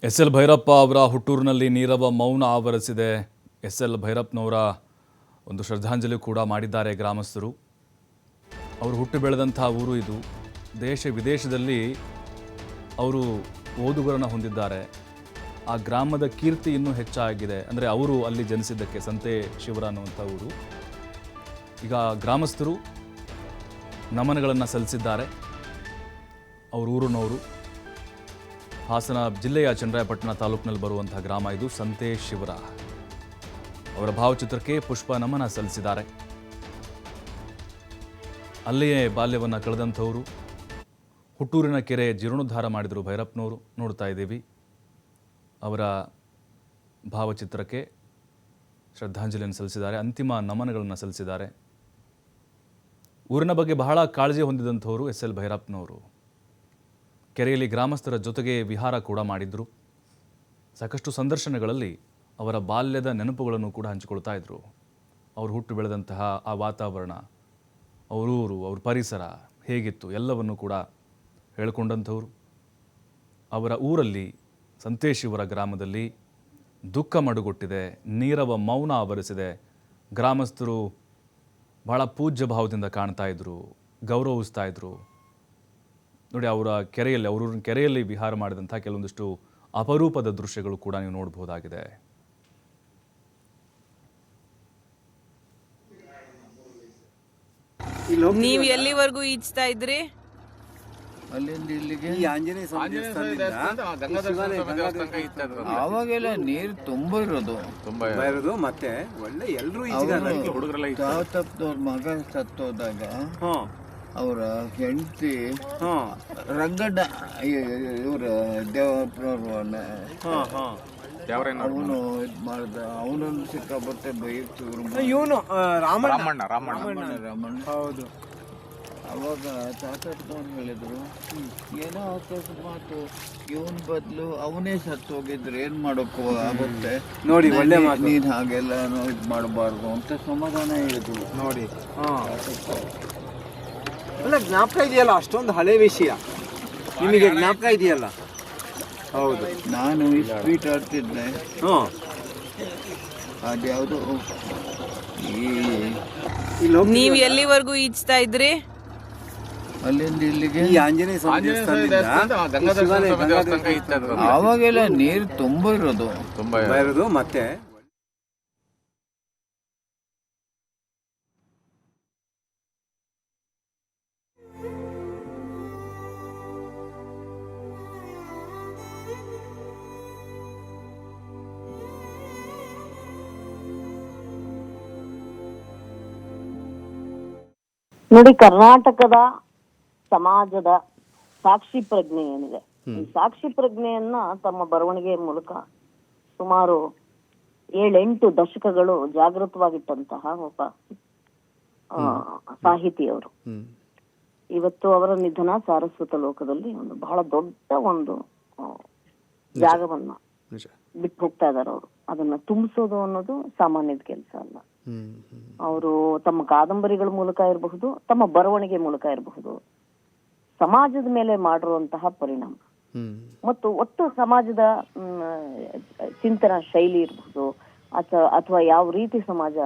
S L Bhyrappa ಅವರ ಹುಟ್ಟೂರಿನಲ್ಲಿ ನೀರವ ಮೌನ ಆವರಿಸಿದೆ. ಎಸ್ ಎಲ್ ಭೈರಪ್ಪನವರ ಒಂದು ಶ್ರದ್ಧಾಂಜಲಿ ಕೂಡ ಮಾಡಿದ್ದಾರೆ ಗ್ರಾಮಸ್ಥರು. ಅವರು ಹುಟ್ಟು ಬೆಳೆದಂಥ ಊರು ಇದು. ದೇಶ ವಿದೇಶದಲ್ಲಿ ಅವರು ಓದುಗರನ್ನು ಹೊಂದಿದ್ದಾರೆ. ಆ ಗ್ರಾಮದ ಕೀರ್ತಿ ಇನ್ನೂ ಹೆಚ್ಚಾಗಿದೆ. ಅಂದರೆ ಅವರು ಅಲ್ಲಿ ಜನಿಸಿದ್ದಕ್ಕೆ, ಸಂತೆ ಶಿವರ ಅನ್ನುವಂಥ ಊರು. ಈಗ ಗ್ರಾಮಸ್ಥರು ನಮನಗಳನ್ನು ಸಲ್ಲಿಸಿದ್ದಾರೆ. ಅವ್ರ ಊರಿನವರು ಹಾಸನ ಜಿಲ್ಲೆಯ ಚನ್ನರಾಯಪಟ್ಟಣ ತಾಲೂಕಿನಲ್ಲಿ ಬರುವಂತಹ ಗ್ರಾಮ ಇದು, ಸಂತೆ ಶಿವರ. ಅವರ ಭಾವಚಿತ್ರಕ್ಕೆ ಪುಷ್ಪ ನಮನ ಸಲ್ಲಿಸಿದ್ದಾರೆ. ಅಲ್ಲಿಯೇ ಬಾಲ್ಯವನ್ನು ಕಳೆದಂಥವರು. ಹುಟ್ಟೂರಿನ ಕೆರೆ ಜೀರ್ಣೋದ್ಧಾರ ಮಾಡಿದರು ಭೈರಪ್ಪನವರು. ನೋಡ್ತಾ ಇದ್ದೀವಿ ಅವರ ಭಾವಚಿತ್ರಕ್ಕೆ ಶ್ರದ್ಧಾಂಜಲಿಯನ್ನು ಸಲ್ಲಿಸಿದ್ದಾರೆ, ಅಂತಿಮ ನಮನಗಳನ್ನು ಸಲ್ಲಿಸಿದ್ದಾರೆ. ಊರಿನ ಬಗ್ಗೆ ಬಹಳ ಕಾಳಜಿ ಹೊಂದಿದಂಥವರು ಎಸ್ ಎಲ್ ಭೈರಪ್ಪನವರು. ಕೆರೆಯಲ್ಲಿ ಗ್ರಾಮಸ್ಥರ ಜೊತೆಗೆ ವಿಹಾರ ಕೂಡ ಮಾಡಿದ್ರು. ಸಾಕಷ್ಟು ಸಂದರ್ಶನಗಳಲ್ಲಿ ಅವರ ಬಾಲ್ಯದ ನೆನಪುಗಳನ್ನು ಕೂಡ ಹಂಚಿಕೊಳ್ತಾ ಇದ್ರು. ಅವರು ಹುಟ್ಟು ಬೆಳೆದಂತಹ ಆ ವಾತಾವರಣ, ಅವರೂರು, ಅವ್ರ ಪರಿಸರ ಹೇಗಿತ್ತು ಎಲ್ಲವನ್ನು ಕೂಡ ಹೇಳಿಕೊಂಡಂಥವ್ರು. ಅವರ ಊರಲ್ಲಿ ಸಂತೇಶಿವರ ಗ್ರಾಮದಲ್ಲಿ ದುಃಖ ಮಡುಗೊಟ್ಟಿದೆ, ನೀರವ ಮೌನ ಆವರಿಸಿದೆ. ಗ್ರಾಮಸ್ಥರು ಬಹಳ ಪೂಜ್ಯ ಭಾವದಿಂದ ಕಾಣ್ತಾ ಇದ್ರು, ಗೌರವಿಸ್ತಾ ಇದ್ರು. ನೋಡಿ, ಅವರ ಕೆರೆಯಲ್ಲಿ, ಅವರೂರಿನ ಕೆರೆಯಲ್ಲಿ ವಿಹಾರ ಮಾಡಿದಂಥ ಕೆಲವೊಂದಿಷ್ಟು ಅಪರೂಪದ ದೃಶ್ಯಗಳು ಕೂಡ ನೀವು ನೋಡಬಹುದಾಗಿದೆ. ನೀವು ಎಲ್ಲಿವರೆಗೂ ಈಜ್ತಾ ಇದ್ರಿ? ಅಲ್ಲಿಂದ ಇಲ್ಲಿಗೆ ಈ ಆಂಜನೇಯ ಸ್ವಾಮಿ ಅವಾಗೆಲ್ಲ ನೀರು ತುಂಬ ಇರೋದು ಮತ್ತೆ ಒಳ್ಳೆ ಎಲ್ರು ತಾತಪ್ಪನವ್ರ ಮಗ ಸತ್ತೋದಾಗ ಅವರ ಹೆಂಡತಿ ರಂಗಣ್ಣ ಇವ್ರ ದೇವಪ್ರವ್ರನ್ನ ಅವನು ಇದ್ ಮಾಡ್ದ. ಅವನನ್ನು ಸಿಕ್ಕಾಪಟ್ಟೆ ಬೈತಿದ್ರು. ಇವನು ರಾಮಣ್ಣ ಹೌದು. ಅವಾಗ ತಾತಪ್ಪನವ್ರು ಹೇಳಿದ್ರು, ಏನೋ ಅಕಸ್ಮಾತು ಇವನ್ ಬದಲು ಅವನೇ ಸತ್ತು ಹೋಗಿದ್ರೆ ಏನ್ ಮಾಡೋಕ್ಕೂ ಆಗುತ್ತೆ ನೋಡಿ, ಒಳ್ಳೆ ನೀನ್ ಹಾಗೆಲ್ಲ ಇದ್ ಮಾಡಬಾರ್ದು ಅಂತ ಸಮಾಧಾನ ಹೇಳಿದ್ರು. ನೋಡಿ, ಅಲ್ಲ ಜ್ಞಾಪಕ ಇದೆಯಲ್ಲ, ಅಷ್ಟೊಂದು ಹಳೆ ವಿಷಯ ನಿಮಗೆ ಜ್ಞಾಪಕ ಇದೆಯಲ್ಲ? ಹೌದು. ನಾನು ಸ್ವೀಟ್ ಆಡ್ತಿದ್ದೆ. ಅದ್ಯಾವುದು ನೀವು ಎಲ್ಲಿವರೆಗೂ ಈಜ್ತಾ ಇದ್ರಿ? ಅಲ್ಲಿಂದ ಇಲ್ಲಿಗೆ ಈ ಆಂಜನೇಯ ಸ್ವಾಮಿ ಅವಾಗೆಲ್ಲ ನೀರು ತುಂಬ ಇರೋದು. ಮತ್ತೆ ನೋಡಿ, ಕರ್ನಾಟಕದ ಸಮಾಜದ ಸಾಕ್ಷಿ ಪ್ರಜ್ಞೆ ಏನಿದೆ, ಈ ಸಾಕ್ಷಿ ಪ್ರಜ್ಞೆಯನ್ನ ತಮ್ಮ ಬರವಣಿಗೆ ಮೂಲಕ ಸುಮಾರು 7-8 ದಶಕಗಳು ಜಾಗೃತವಾಗಿಟ್ಟಂತಹ ಒಬ್ಬ ಸಾಹಿತಿಯವರು. ಇವತ್ತು ಅವರ ನಿಧನ ಸಾರಸ್ವತ ಲೋಕದಲ್ಲಿ ಒಂದು ಬಹಳ ದೊಡ್ಡ ಒಂದು ಜಾಗವನ್ನ ಬಿಟ್ಟು ಹೋಗ್ತಾ ಇದಾರೆ. ಅವರು ಅದನ್ನ ತುಂಬಿಸೋದು ಅನ್ನೋದು ಸಾಮಾನ್ಯದ ಕೆಲಸ ಅಲ್ಲ. ಅವರು ತಮ್ಮ ಕಾದಂಬರಿಗಳ ಮೂಲಕ ಇರಬಹುದು, ತಮ್ಮ ಬರವಣಿಗೆ ಮೂಲಕ ಇರಬಹುದು, ಸಮಾಜದ ಮೇಲೆ ಮಾಡಿರುವಂತಹ ಪರಿಣಾಮ ಮತ್ತು ಒಟ್ಟು ಸಮಾಜದ ಚಿಂತನಾ ಶೈಲಿ ಇರಬಹುದು, ಅಥವಾ ಯಾವ ರೀತಿ ಸಮಾಜ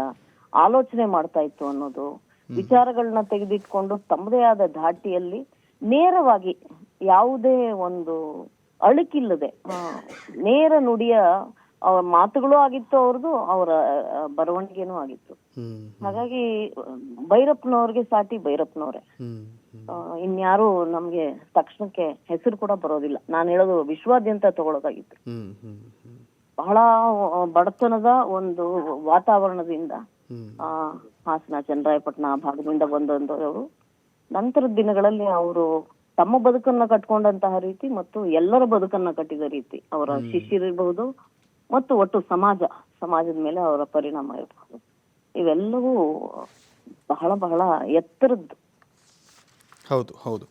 ಆಲೋಚನೆ ಮಾಡ್ತಾ ಇತ್ತು ಅನ್ನೋದು, ವಿಚಾರಗಳನ್ನ ತೆಗೆದಿಟ್ಕೊಂಡು ತಮ್ಮದೇ ಆದ ಧಾಟಿಯಲ್ಲಿ ನೇರವಾಗಿ ಯಾವುದೇ ಒಂದು ಅಳುಕಿಲ್ಲದೆ ನೇರ ನುಡಿಯ ಅವರ ಮಾತುಗಳು ಆಗಿತ್ತು, ಅವ್ರದ್ದು ಅವರ ಬರವಣಿಗೆನೂ ಆಗಿತ್ತು. ಹಾಗಾಗಿ ಭೈರಪ್ಪನವ್ರಿಗೆ ಸಾಟಿ ಭೈರಪ್ಪನವ್ರೆ. ಇನ್ಯಾರು ನಮ್ಗೆ ತಕ್ಷಣಕ್ಕೆ ಹೆಸರು ಕೂಡ ಬರೋದಿಲ್ಲ. ನಾನು ಹೇಳೋದು ವಿಶ್ವಾದ್ಯಂತ ತಗೊಳ್ಳೋದಾಗಿತ್ತು. ಬಹಳ ಬಡತನದ ಒಂದು ವಾತಾವರಣದಿಂದ ಹಾಸನ ಚನ್ನರಾಯಪಟ್ಟಣ ಭಾಗದಿಂದ ಬಂದಂತವರು ನಂತರದ ದಿನಗಳಲ್ಲಿ ಅವರು ತಮ್ಮ ಬದುಕನ್ನ ಕಟ್ಕೊಂಡಂತಹ ರೀತಿ ಮತ್ತು ಎಲ್ಲರ ಬದುಕನ್ನ ಕಟ್ಟಿದ ರೀತಿ, ಅವರ ಶಿಷ್ಯರಿರ್ಬಹುದು ಮತ್ತು ಒಟ್ಟು ಸಮಾಜದ ಮೇಲೆ ಅವರ ಪರಿಣಾಮ ಇರಬಹುದು, ಇವೆಲ್ಲವೂ ಬಹಳ ಬಹಳ ಎತ್ತರದ್ದು. ಹೌದು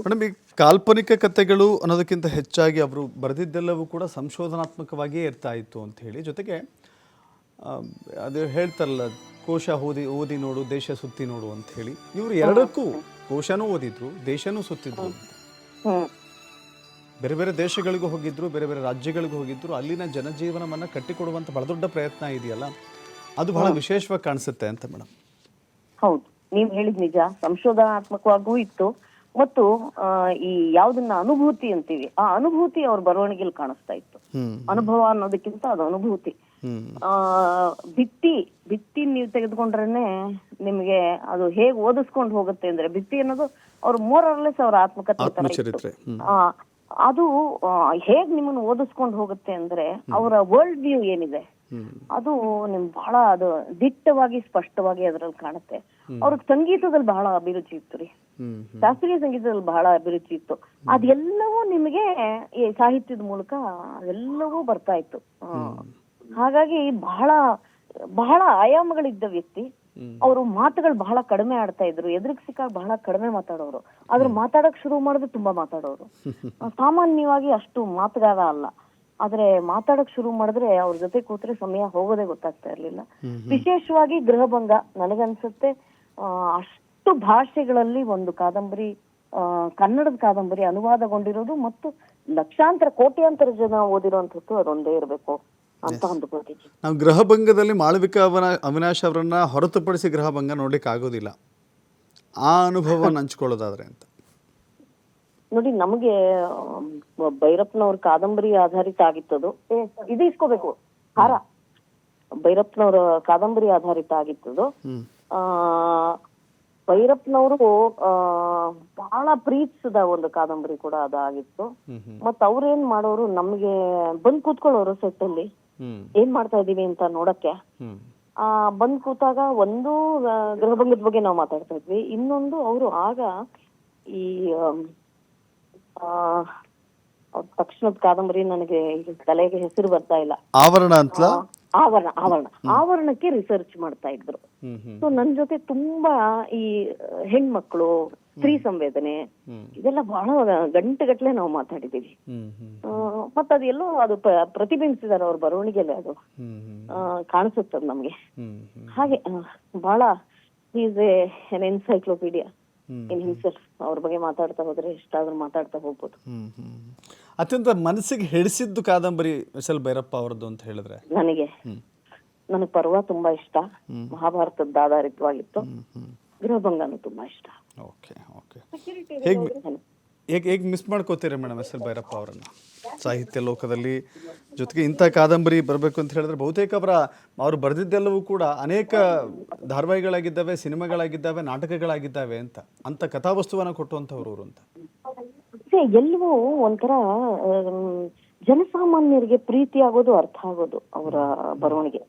ಮೇಡಮ್, ಈ ಕಾಲ್ಪನಿಕ ಕಥೆಗಳು ಅನ್ನೋದಕ್ಕಿಂತ ಹೆಚ್ಚಾಗಿ ಅವರು ಬರೆದಿದ್ದೆಲ್ಲವೂ ಕೂಡ ಸಂಶೋಧನಾತ್ಮಕವಾಗಿಯೇ ಇರ್ತಾ ಇತ್ತು ಅಂತ ಹೇಳಿ, ಜೊತೆಗೆ ಅದು ಹೇಳ್ತಾರಲ್ಲ, ಕೋಶ ಓದಿ ನೋಡು, ದೇಶ ಸುತ್ತಿ ನೋಡು ಅಂತ ಹೇಳಿ. ಇವರು ಎರಡಕ್ಕೂ ಕೋಶನೂ ಓದಿದ್ರು, ದೇಶನೂ ಸುತ್ತಿದ್ರು. ಬೇರೆ ಬೇರೆ ದೇಶಗಳಿಗೂ ಹೋಗಿದ್ರು, ಬೇರೆ ಬೇರೆ ರಾಜ್ಯಗಳಿಗೂ ಹೋಗಿದ್ರು, ಅಲ್ಲಿನ ಜನಜೀವನವನ್ನು ಕಟ್ಟಿಕೊಡುವಂಥ ಬಹಳ ದೊಡ್ಡ ಪ್ರಯತ್ನ ಇದೆಯಲ್ಲ, ಅದು ಬಹಳ ವಿಶೇಷವಾಗಿ ಕಾಣಿಸುತ್ತೆ ಅಂತ ಮೇಡಮ್. ಹೌದು, ನೀವ್ ಹೇಳಿದ್ ನಿಜ. ಸಂಶೋಧನಾತ್ಮಕವಾಗೂ ಇತ್ತು ಮತ್ತು ಈ ಯಾವ್ದನ್ನ ಅನುಭೂತಿ ಅಂತೀವಿ, ಆ ಅನುಭೂತಿ ಅವ್ರ ಬರವಣಿಗೆಯಲ್ಲಿ ಕಾಣಿಸ್ತಾ ಇತ್ತು. ಅನುಭವ ಅನ್ನೋದಕ್ಕಿಂತ ಅದು ಅನುಭೂತಿ. ಭಿತ್ತಿ ನೀವು ತೆಗೆದುಕೊಂಡ್ರೇನೆ ನಿಮ್ಗೆ ಅದು ಹೇಗ್ ಓದಿಸ್ಕೊಂಡು ಹೋಗುತ್ತೆ ಅಂದ್ರೆ, ಭಿತ್ತಿ ಅನ್ನೋದು ಅವ್ರ ಮೋರರ್ಲೆಸ್ ಅವ್ರ ಆತ್ಮಕಥೆ. ಅದು ಹೇಗ್ ನಿಮ್ಮನ್ನ ಓದಿಸ್ಕೊಂಡು ಹೋಗುತ್ತೆ ಅಂದ್ರೆ, ಅವರ ವರ್ಲ್ಡ್ ವ್ಯೂ ಏನಿದೆ ಅದು ನಿಮ್ ಬಹಳ ಅದು ದಿಟ್ಟವಾಗಿ ಸ್ಪಷ್ಟವಾಗಿ ಅದರಲ್ಲಿ ಕಾಣುತ್ತೆ. ಅವ್ರಿಗೆ ಸಂಗೀತದಲ್ಲಿ ಬಹಳ ಅಭಿರುಚಿ ಇತ್ತು ರೀ, ಶಾಸ್ತ್ರೀಯ ಸಂಗೀತದಲ್ಲಿ ಬಹಳ ಅಭಿರುಚಿ ಇತ್ತು. ಅದೆಲ್ಲವೂ ನಿಮಗೆ ಈ ಸಾಹಿತ್ಯದ ಮೂಲಕ ಅದೆಲ್ಲವೂ ಬರ್ತಾ ಇತ್ತು. ಹಾಗಾಗಿ ಬಹಳ ಬಹಳ ಆಯಾಮಗಳಿದ್ದ ವ್ಯಕ್ತಿ. ಅವರು ಮಾತುಗಳು ಬಹಳ ಕಡಿಮೆ ಆಡ್ತಾ ಇದ್ರು, ಎದುರಿಗೆ ಸಿಕ್ಕಾಗ ಬಹಳ ಕಡಿಮೆ ಮಾತಾಡೋರು. ಆದ್ರೆ ಮಾತಾಡಕ್ ಶುರು ಮಾಡಿದ್ರೆ ತುಂಬಾ ಮಾತಾಡೋರು. ಸಾಮಾನ್ಯವಾಗಿ ಅಷ್ಟು ಮಾತುಗಾರ ಅಲ್ಲ, ಆದ್ರೆ ಮಾತಾಡಕ್ ಶುರು ಮಾಡಿದ್ರೆ ಅವ್ರ ಜೊತೆ ಕೂತ್ರೆ ಸಮಯ ಹೋಗೋದೇ ಗೊತ್ತಾಗ್ತಾ ಇರ್ಲಿಲ್ಲ. ವಿಶೇಷವಾಗಿ ಗೃಹಭಂಗ ನನಗನ್ಸುತ್ತೆ ಅಷ್ಟು ಭಾಷೆಗಳಲ್ಲಿ ಒಂದು ಕಾದಂಬರಿ, ಕನ್ನಡದ ಕಾದಂಬರಿ ಅನುವಾದಗೊಂಡಿರೋದು ಮತ್ತು ಲಕ್ಷಾಂತರ ಕೋಟ್ಯಾಂತರ ಜನ ಓದಿರೋಂಥದ್ದು ಅದೊಂದೇ ಇರಬೇಕು ಅಂತ ಅಂದುಕೊಳ್ತೀನಿ. ನಾವು ಗೃಹಭಂಗದಲ್ಲಿ ಮಾಳವಿಕಾ ಅವಿನಾಶ್ ಅವರನ್ನ ಹೊರತುಪಡಿಸಿ ಗೃಹಭಂಗ ನೋಡ್ಲಿಕ್ಕೆ ಆಗೋದಿಲ್ಲ. ಆ ಅನುಭವವನ್ನು ಹಂಚ್ಕೊಳ್ಳೋದಾದ್ರೆ ಅಂತ ನೋಡಿ, ನಮಗೆ ಭೈರಪ್ಪನವ್ರ ಕಾದಂಬರಿ ಆಧಾರಿತ ಆಗಿತ್ತದು. ಇದು ಇಸ್ಕೋಬೇಕು ಹಾರ, ಭೈರಪ್ಪನವ್ರ ಕಾದಂಬರಿ ಆಧಾರಿತ ಆಗಿತ್ತದು. ಭೈರಪ್ಪನವರು ಬಹಳ ಪ್ರೀತಿಸಿದ ಒಂದು ಕಾದಂಬರಿ ಕೂಡ ಅದಾಗಿತ್ತು. ಮತ್ ಅವ್ರೇನ್ ಮಾಡೋರು, ನಮ್ಗೆ ಬಂದ್ ಕೂತ್ಕೊಳ್ಳೋರು ಸೆಟ್ ಅಲ್ಲಿ ಏನ್ ಮಾಡ್ತಾ ಇದೀವಿ ಅಂತ ನೋಡಕ್ಕೆ. ಬಂದ್ ಕೂತಾಗ ಒಂದು ಗೃಹಭಂಗದ ಬಗ್ಗೆ ನಾವು ಮಾತಾಡ್ತಾ ಇದ್ವಿ, ಇನ್ನೊಂದು ಅವರು ಆಗ ಈ ತಕ್ಷಣದ ಕಾದಂಬರಿ ನನಗೆ ತಲೆಗೆ ಹೆಸರು ಬರ್ತಾ ಇಲ್ಲ, ಆವರಣ ಅಂತ, ಆವರಣಕ್ಕೆ ರಿಸರ್ಚ್ ಮಾಡ್ತಾ ಇದ್ರು. ಸೊ ನನ್ ಜೊತೆ ತುಂಬಾ ಈ ಹೆಣ್ಮಕ್ಳು, ಸ್ತ್ರೀ ಸಂವೇದನೆ ಇದೆಲ್ಲ ಬಹಳ ಗಂಟೆಗಟ್ಲೆ ನಾವು ಮಾತಾಡಿದೀವಿ. ಮತ್ತ ಅದೆಲ್ಲೋ ಅದು ಪ್ರತಿಬಿಂಬಿಸಿದಾರೆ ಅವ್ರ ಬರವಣಿಗೆಲೆ, ಅದು ಕಾಣಿಸುತ್ತದ ನಮ್ಗೆ. ಹಾಗೆ ಬಹಳ is N encyclopaedia in himself. ಅವ್ರ ಬಗ್ಗೆ ಮಾತಾಡ್ತಾ ಹೋದ್ರೆ ಎಷ್ಟಾದ್ರೂ ಮಾತಾಡ್ತಾ ಹೋಗ್ಬೋದು. ಅತ್ಯಂತ ಮನಸ್ಸಿಗೆ ಹಿಡಿಸಿದ್ದು ಕಾದಂಬರಿ ಎಸ್ ಎಲ್ ಭೈರಪ್ಪ ಅವರದ್ದು ಅಂತ ಹೇಳಿದ್ರೆ ನನಗೆ ಪರ್ವ ತುಂಬಾ ಇಷ್ಟ, ಮಹಾಭಾರತದ ಆಧಾರಿತವಾಗಿತ್ತು. ಗೃಹಭಂಗನೂ ತುಂಬಾ ಇಷ್ಟ. Okay okay. ಹೇಗೆ ಮಿಸ್ ಮಾಡ್ಕೋತೀರಿ ಮೇಡಮ್ ಎಸ್ ಎಲ್ ಭೈರಪ್ಪ ಅವರನ್ನ ಸಾಹಿತ್ಯ ಲೋಕದಲ್ಲಿ? ಜೊತೆಗೆ ಇಂಥ ಕಾದಂಬರಿ ಬರಬೇಕು ಅಂತ ಹೇಳಿದ್ರೆ ಬಹುತೇಕ ಅವರು ಬರೆದಿದ್ದೆಲ್ಲವೂ ಕೂಡ ಅನೇಕ ಧಾರಾವಾಹಿಗಳಾಗಿದ್ದಾವೆ, ಸಿನಿಮಾಗಳಾಗಿದ್ದಾವೆ, ನಾಟಕಗಳಾಗಿದ್ದಾವೆ ಅಂತ ಕಥಾವಸ್ತುವನ್ನ ಕೊಟ್ಟುವಂಥವ್ರು ಅವರು ಅಂತ. ಎಲ್ಲವೂ ಒಂಥರ ಜನಸಾಮಾನ್ಯರಿಗೆ ಪ್ರೀತಿ ಆಗೋದು, ಅರ್ಥ ಆಗೋದು ಅವರ ಬರವಣಿಗೆ.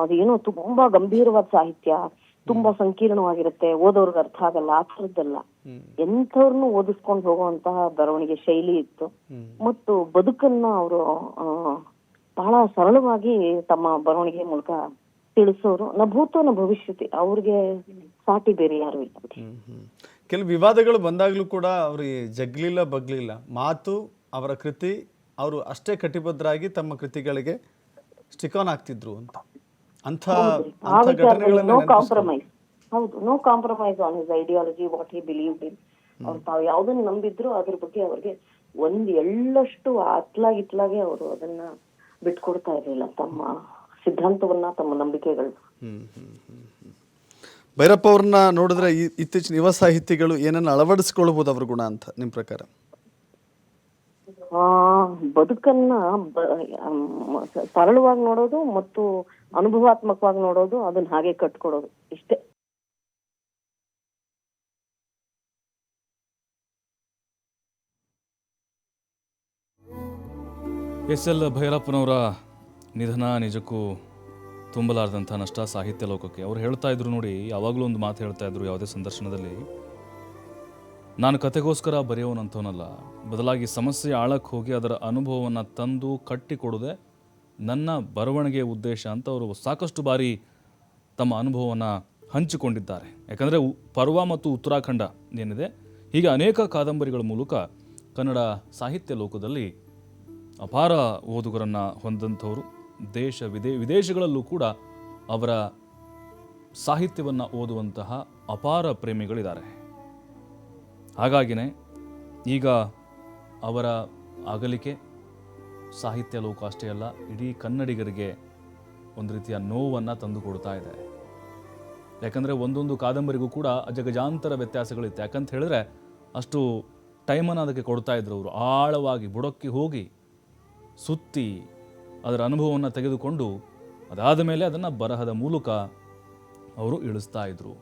ಅದೇನೋ ತುಂಬಾ ಗಂಭೀರವಾದ ಸಾಹಿತ್ಯ, ತುಂಬಾ ಸಂಕೀರ್ಣವಾಗಿರುತ್ತೆ, ಓದೋರ್ಗೆ ಅರ್ಥ ಆಗಲ್ಲ, ಆ ಥರದ್ದಲ್ಲ. ಎಂಥವ್ರನ್ನು ಓದಿಸ್ಕೊಂಡು ಹೋಗುವಂತಹ ಬರವಣಿಗೆ ಶೈಲಿ ಇತ್ತು. ಮತ್ತು ಬದುಕನ್ನ ಅವರು ಬಹಳ ಸರಳವಾಗಿ ತಮ್ಮ ಬರವಣಿಗೆ ಮೂಲಕ ತಿಳಿಸೋರು. ನ ಭೂತೋ ನ ಭವಿಷ್ಯತಿ, ಅವ್ರಿಗೆ ಸಾಟಿ ಬೇರೆ ಯಾರು ಇಲ್ಲ. ಕೆಲವು ವಿವಾದಗಳು ಬಂದಾಗ್ಲೂ ಕೂಡ ಅವರು ಜಗ್ಲಿಲ್ಲ ಬಗ್ಲಿಲ್ಲ, ಮಾತು ಅವರ ಕೃತಿ, ಅವರು ಅಷ್ಟೇ ಕಟಿಬದ್ಧರಾಗಿ ತಮ್ಮ ಕೃತಿಗಳಿಗೆ ಸ್ಟಿಕ್ ಆನ್ ಆಗ್ತಿದ್ರು ಅಂತ. No compromise. ಹೌದು, no compromise on his ideology, what he believed in. ಅವ್ರು ತಾವು ಯಾವ್ದನ್ನ ನಂಬಿದ್ರು ಅದ್ರ ಬಗ್ಗೆ ಅವ್ರಿಗೆ ಒಂದ್ ಎಳ್ಳಷ್ಟು ಅತ್ಲಾಗಿ ಅವರು ಅದನ್ನ ಬಿಟ್ಕೊಡ್ತಾ ಇರ್ಲಿಲ್ಲ, ತಮ್ಮ ಸಿದ್ಧಾಂತವನ್ನ, ತಮ್ಮ ನಂಬಿಕೆಗಳು. ಭೈರಪ್ಪ ಅವ್ರನ್ನ ನೋಡಿದ್ರೆ ಇತ್ತೀಚಿನ ಯುವ ಸಾಹಿತಿಗಳು ಏನನ್ನ ಅಳವಡಿಸ್ಕೊಳ್ಬಹುದು ಅವ್ರ ಗುಣ ಅಂತ ನಿಮ್ ಪ್ರಕಾರ? ಬದುಕನ್ನ ಸರಳವಾಗಿ ನೋಡೋದು ಮತ್ತು ಅನುಭವಾತ್ಮಕವಾಗಿ ನೋಡೋದು, ಅದನ್ನ ಹಾಗೆ ಕಟ್ಕೊಡೋದು, ಇಷ್ಟೇ. ಎಸ್ ಎಲ್ ಭೈರಪ್ಪನವರ ನಿಧನ ನಿಜಕ್ಕೂ ತುಂಬಲಾರ್ದಂಥ ನಷ್ಟ ಸಾಹಿತ್ಯ ಲೋಕಕ್ಕೆ. ಅವ್ರು ಹೇಳ್ತಾ ಇದ್ರು ನೋಡಿ, ಯಾವಾಗಲೂ ಒಂದು ಮಾತು ಹೇಳ್ತಾ ಇದ್ರು ಯಾವುದೇ ಸಂದರ್ಶನದಲ್ಲಿ, ನಾನು ಕತೆಗೋಸ್ಕರ ಬರೆಯೋನಂತವನಲ್ಲ, ಬದಲಾಗಿ ಸಮಸ್ಯೆ ಆಳಕ್ಕೆ ಹೋಗಿ ಅದರ ಅನುಭವವನ್ನು ತಂದು ಕಟ್ಟಿಕೊಡೋದೆ ನನ್ನ ಬರವಣಿಗೆಯ ಉದ್ದೇಶ ಅಂತ ಅವರು ಸಾಕಷ್ಟು ಬಾರಿ ತಮ್ಮ ಅನುಭವವನ್ನು ಹಂಚಿಕೊಂಡಿದ್ದಾರೆ. ಯಾಕಂದರೆ ಪರ್ವ ಮತ್ತು ಉತ್ತರಾಖಂಡ ಏನಿದೆ, ಹೀಗೆ ಅನೇಕ ಕಾದಂಬರಿಗಳ ಮೂಲಕ ಕನ್ನಡ ಸಾಹಿತ್ಯ ಲೋಕದಲ್ಲಿ ಅಪಾರ ಓದುಗರನ್ನು ಹೊಂದಂಥವರು. ವಿದೇಶಗಳಲ್ಲೂ ಕೂಡ ಅವರ ಸಾಹಿತ್ಯವನ್ನು ಓದುವಂತಹ ಅಪಾರ ಪ್ರೇಮಿಗಳಿದ್ದಾರೆ. ಹಾಗಾಗಿನೇ ಈಗ ಅವರ ಅಗಲಿಕೆ ಸಾಹಿತ್ಯ ಲೋಕ ಅಷ್ಟೇ ಅಲ್ಲ, ಇಡೀ ಕನ್ನಡಿಗರಿಗೆ ಒಂದು ರೀತಿಯ ನೋವನ್ನು ತಂದುಕೊಡ್ತಾ ಇದೆ. ಯಾಕಂದರೆ ಒಂದೊಂದು ಕಾದಂಬರಿಗೂ ಕೂಡ ಅಜಗಜಾಂತರ ವ್ಯತ್ಯಾಸಗಳಿತ್ತು. ಯಾಕಂತ ಹೇಳಿದ್ರೆ ಅಷ್ಟು ಟೈಮನ್ನು ಅದಕ್ಕೆ ಕೊಡ್ತಾ ಇದ್ರು ಅವರು. ಆಳವಾಗಿ ಬುಡಕ್ಕೆ ಹೋಗಿ ಸುತ್ತಿ ಅದರ ಅನುಭವವನ್ನು ತೆಗೆದುಕೊಂಡು ಅದಾದ ಮೇಲೆ ಅದನ್ನು ಬರಹದ ಮೂಲಕ ಅವರು ಇಳಿಸ್ತಾ ಇದ್ರು.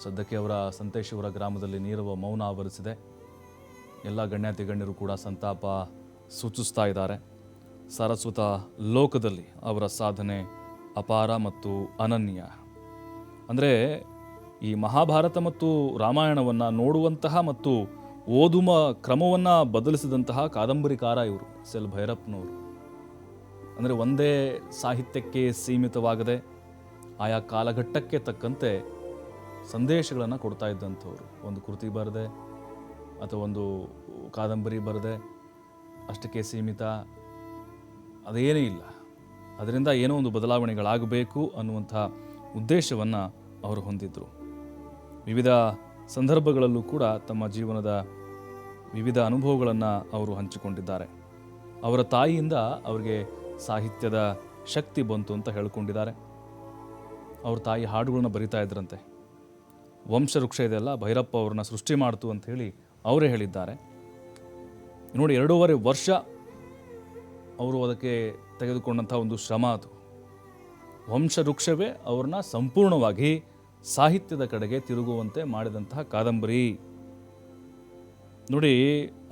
ಸದ್ಯಕ್ಕೆ ಅವರ ಸಂತೇಶ್ವರ ಗ್ರಾಮದಲ್ಲಿ ನೀರವ ಮೌನ ಆವರಿಸಿದೆ. ಎಲ್ಲ ಗಣ್ಯಾತಿ ಗಣ್ಯರು ಕೂಡ ಸಂತಾಪ ಸೂಚಿಸ್ತಾ ಇದ್ದಾರೆ. ಸಾರಸ್ವತ ಲೋಕದಲ್ಲಿ ಅವರ ಸಾಧನೆ ಅಪಾರ ಮತ್ತು ಅನನ್ಯ. ಅಂದರೆ ಈ ಮಹಾಭಾರತ ಮತ್ತು ರಾಮಾಯಣವನ್ನು ನೋಡುವಂತಹ ಮತ್ತು ಓದುವ ಕ್ರಮವನ್ನು ಬದಲಿಸಿದಂತಹ ಕಾದಂಬರಿಕಾರ ಇವರು ಎಸ್.ಎಲ್. ಭೈರಪ್ಪನವರು. ಅಂದರೆ ಒಂದೇ ಸಾಹಿತ್ಯಕ್ಕೆ ಸೀಮಿತವಾಗದೆ ಆಯಾ ಕಾಲಘಟ್ಟಕ್ಕೆ ತಕ್ಕಂತೆ ಸಂದೇಶಗಳನ್ನು ಕೊಡ್ತಾ ಇದ್ದಂಥವ್ರು. ಒಂದು ಕೃತಿ ಬರದೆ ಅಥವಾ ಒಂದು ಕಾದಂಬರಿ ಬರದೆ ಅಷ್ಟಕ್ಕೆ ಸೀಮಿತ ಅದೇನೇ ಇಲ್ಲ. ಅದರಿಂದ ಏನೋ ಒಂದು ಬದಲಾವಣೆಗಳಾಗಬೇಕು ಅನ್ನುವಂಥ ಉದ್ದೇಶವನ್ನು ಅವರು ಹೊಂದಿದ್ದರು. ವಿವಿಧ ಸಂದರ್ಭಗಳಲ್ಲೂ ಕೂಡ ತಮ್ಮ ಜೀವನದ ವಿವಿಧ ಅನುಭವಗಳನ್ನು ಅವರು ಹಂಚಿಕೊಂಡಿದ್ದಾರೆ. ಅವರ ತಾಯಿಯಿಂದ ಅವರಿಗೆ ಸಾಹಿತ್ಯದ ಶಕ್ತಿ ಬಂತು ಅಂತ ಹೇಳ್ಕೊಂಡಿದ್ದಾರೆ. ಅವ್ರ ತಾಯಿ ಹಾಡುಗಳನ್ನ ಬರಿತಾ ಇದ್ರಂತೆ. ವಂಶವೃಕ್ಷ ಇದೆಲ್ಲ ಭೈರಪ್ಪ ಅವ್ರನ್ನ ಸೃಷ್ಟಿ ಮಾಡ್ತು ಅಂತ ಹೇಳಿ ಅವರೇ ಹೇಳಿದ್ದಾರೆ. ನೋಡಿ, 2.5 ವರ್ಷ ಅವರು ಅದಕ್ಕೆ ತೆಗೆದುಕೊಂಡಂಥ ಒಂದು ಶ್ರಮ ಅದು. ವಂಶವೃಕ್ಷವೇ ಅವ್ರನ್ನ ಸಂಪೂರ್ಣವಾಗಿ ಸಾಹಿತ್ಯದ ಕಡೆಗೆ ತಿರುಗುವಂತೆ ಮಾಡಿದಂತಹ ಕಾದಂಬರಿ. ನೋಡಿ,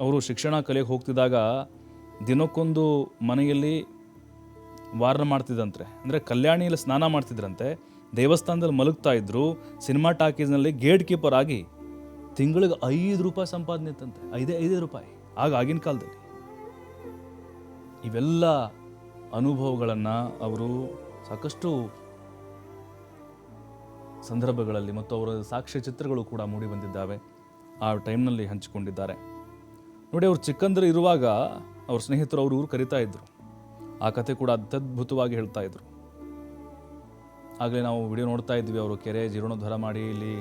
ಅವರು ಶಿಕ್ಷಣ ಕಲಿಯಕ್ಕೆ ಹೋಗ್ತಿದ್ದಾಗ ದಿನಕ್ಕೊಂದು ಮನೆಯಲ್ಲಿ ವಾರನ ಮಾಡ್ತಿದ್ದಂತೆ. ಅಂದರೆ ಕಲ್ಯಾಣಿಯಲ್ಲಿ ಸ್ನಾನ ಮಾಡ್ತಿದ್ರಂತೆ, ದೇವಸ್ಥಾನದಲ್ಲಿ ಮಲಗ್ತಾ ಇದ್ರು, ಸಿನಿಮಾ ಟಾಕೀಸ್ನಲ್ಲಿ ಗೇಟ್ ಕೀಪರ್ ಆಗಿ ತಿಂಗಳಿಗೆ 5 ರೂಪಾಯಿ ಸಂಪಾದನೆ ಇತ್ತಂತೆ. 5 ರೂಪಾಯಿ ಆಗಿನ ಕಾಲದಲ್ಲಿ. ಇವೆಲ್ಲ ಅನುಭವಗಳನ್ನು ಅವರು ಸಾಕಷ್ಟು ಸಂದರ್ಭಗಳಲ್ಲಿ ಮತ್ತು ಅವರ ಸಾಕ್ಷ್ಯ ಚಿತ್ರಗಳು ಕೂಡ ಮೂಡಿ ಬಂದಿದ್ದಾವೆ, ಆ ಟೈಮ್ನಲ್ಲಿ ಹಂಚಿಕೊಂಡಿದ್ದಾರೆ. ನೋಡಿ, ಅವರು ಚಿಕ್ಕಂದರು ಇರುವಾಗ ಅವ್ರ ಸ್ನೇಹಿತರು ಅವರು ಊರು ಕರಿತಾ ಇದ್ರು. ಆ ಕತೆ ಕೂಡ ಅತ್ಯದ್ಭುತವಾಗಿ ಹೇಳ್ತಾ ಇದ್ರು. ಆಗಲೇ ನಾವು ವಿಡಿಯೋ ನೋಡ್ತಾ ಇದ್ವಿ. ಅವರು ಕೆರೆ ಜೀರ್ಣೋದ್ಧಾರ ಮಾಡಿ ಇಲ್ಲಿ